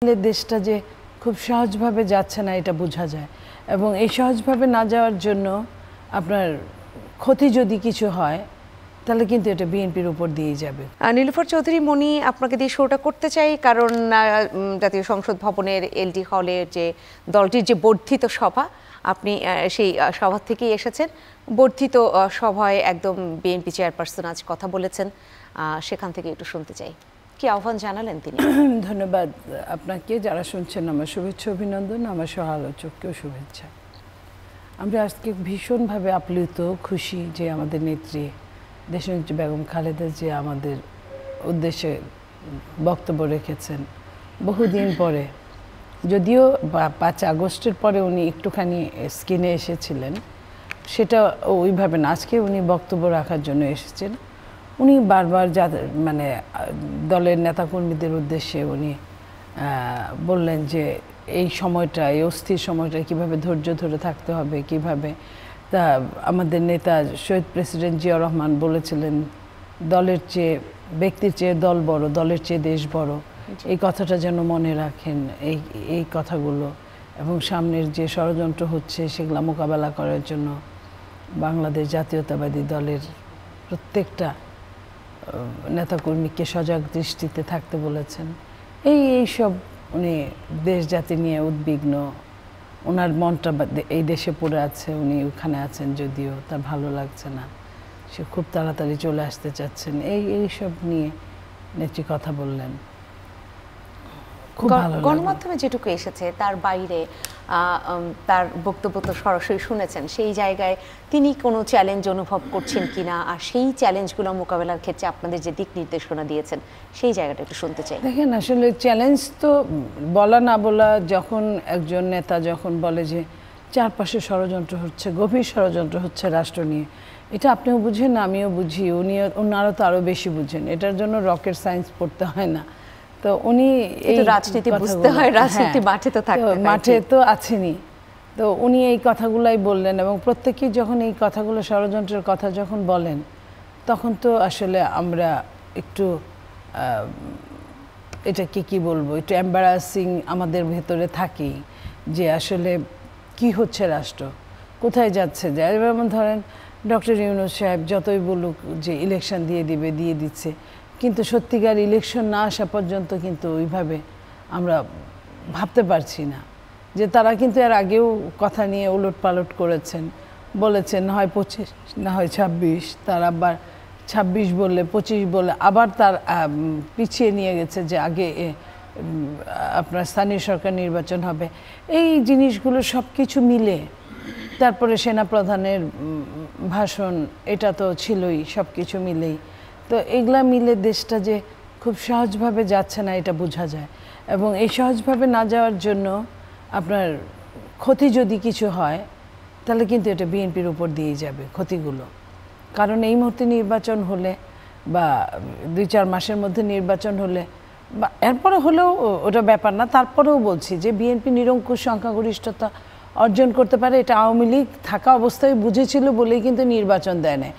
দেশটা যে খুব সহজভাবে যাচ্ছে না এটা বোঝা যায় এবং এই সহজভাবে না যাওয়ার জন্য আপনার ক্ষতি যদি কিছু হয় তাহলে কিন্তু এটা বিএনপির উপর দিয়েই যাবে। নীলুফার চৌধুরী মনি, আপনাকে দিয়ে শোটা করতে চাই কারণ জাতীয় সংসদ ভবনের এলডি হলের যে দলটির যে বর্ধিত সভা, আপনি সেই সভা থেকেই এসেছেন। বর্ধিত সভায় একদম বিএনপি চেয়ারপারসন আজ কথা বলেছেন, সেখান থেকে একটু শুনতে চাই কি আহ্বান জানালেন তিনি। ধন্যবাদ আপনাকে, যারা শুনছেন আমার শুভেচ্ছা অভিনন্দন, আমার সহ আলোচককেও শুভেচ্ছা। আমরা আজকে ভীষণভাবে আপ্লুত খুশি যে আমাদের নেত্রী দেশনেত্রী বেগম খালেদা যে আমাদের উদ্দেশ্যে বক্তব্য রেখেছেন বহুদিন পরে। যদিও 5 আগস্টের পরে উনি একটুখানি স্ক্রিনে এসেছিলেন, সেটা ওইভাবে না, আজকে উনি বক্তব্য রাখার জন্য এসেছেন। উনি বারবার মানে দলের নেতাকর্মীদের উদ্দেশ্যে উনি বললেন যে এই সময়টা, এই অস্থির সময়টা কীভাবে ধৈর্য ধরে থাকতে হবে, কিভাবে তা আমাদের নেতা শহীদ প্রেসিডেন্ট জিয়া রহমান বলেছিলেন দলের চেয়ে ব্যক্তির চেয়ে দল বড়, দলের চেয়ে দেশ বড়। এই কথাটা যেন মনে রাখেন, এই কথাগুলো, এবং সামনের যে ষড়যন্ত্র হচ্ছে সেগুলো মোকাবেলা করার জন্য বাংলাদেশ জাতীয়তাবাদী দলের প্রত্যেকটা নেতাকর্মীকে সজাগ দৃষ্টিতে থাকতে বলেছেন। এইসব উনি দেশ জাতি নিয়ে উদ্বিগ্ন, ওনার মনটা এই দেশে পড়ে আছে, উনি ওখানে আছেন, যদিও তার ভালো লাগছে না, সে খুব তাড়াতাড়ি চলে আসতে চাচ্ছেন, এইসব নিয়ে নেত্রী কথা বললেন। গণমাধ্যমে যেটুকু এসেছে তার বাইরে তার বক্তব্য তো সরাসরি শুনেছেন, সেই জায়গায় তিনি কোনো চ্যালেঞ্জ অনুভব করছেন কিনা, আর সেই চ্যালেঞ্জগুলো মোকাবেলার ক্ষেত্রে আপনাদের যে দিক নির্দেশনা দিয়েছেন সেই জায়গাটা একটু শুনতে চাই। দেখেন, আসলে চ্যালেঞ্জ তো বলা না বলা, যখন একজন নেতা যখন বলে যে চারপাশে ষড়যন্ত্র হচ্ছে, গভীর ষড়যন্ত্র হচ্ছে রাষ্ট্র নিয়ে, এটা আপনিও বুঝেন, আমিও বুঝি, ওনারা তো আরও বেশি বুঝেন, এটার জন্য রকেট সায়েন্স পড়তে হয় না। তো উনি এই রাজনীতি বুঝতে হয়, রাজনীতি মাঠে তো থাকে, মাঠে তো আছেনই, তো উনি এই কথাগুলাই বললেন এবং প্রত্যেকেই যখন এই কথাগুলো, ষড়যন্ত্রের কথা যখন বলেন, তখন তো আসলে আমরা একটু এটাকে কি বলবো, একটু এম্বারাসিং আমাদের ভেতরে থাকি যে আসলে কি হচ্ছে রাষ্ট্র, কোথায় যাচ্ছে। যেমন ধরেন ডক্টর ইউনূস সাহেব যতই বলুক যে ইলেকশন দিয়ে দিবে, দিয়ে দিচ্ছে, কিন্তু সত্যিকার ইলেকশন না আসা পর্যন্ত কিন্তু ওইভাবে আমরা ভাবতে পারছি না যে তারা কিন্তু এর আগেও কথা নিয়ে উলট পালট করেছেন, বলেছেন হয় 25 না হয় 26, তার আবার 26 বললে 25 বলে আবার তার পিছিয়ে নিয়ে গেছে যে আগে আপনার স্থানীয় সরকার নির্বাচন হবে। এই জিনিসগুলো সব কিছু মিলে, তারপরে সেনাপ্রধানের ভাষণ, এটা তো ছিলই, সব কিছু মিলেই তো এগুলা মিলে দেশটা যে খুব সহজভাবে যাচ্ছে না এটা বোঝা যায় এবং এই সহজভাবে না যাওয়ার জন্য আপনার ক্ষতি যদি কিছু হয় তাহলে কিন্তু এটা বিএনপির উপর দিয়েই যাবে ক্ষতিগুলো। কারণ এই মুহূর্তে নির্বাচন হলে বা 2-4 মাসের মধ্যে নির্বাচন হলে বা এরপরে হলেও ওটা ব্যাপার না, তারপরেও বলছি যে বিএনপি নিরঙ্কুশ সংখ্যাগরিষ্ঠতা অর্জন করতে পারে, এটা আওয়ামী লীগ থাকা অবস্থায় বুঝেছিল বলেই কিন্তু নির্বাচন দেয় না।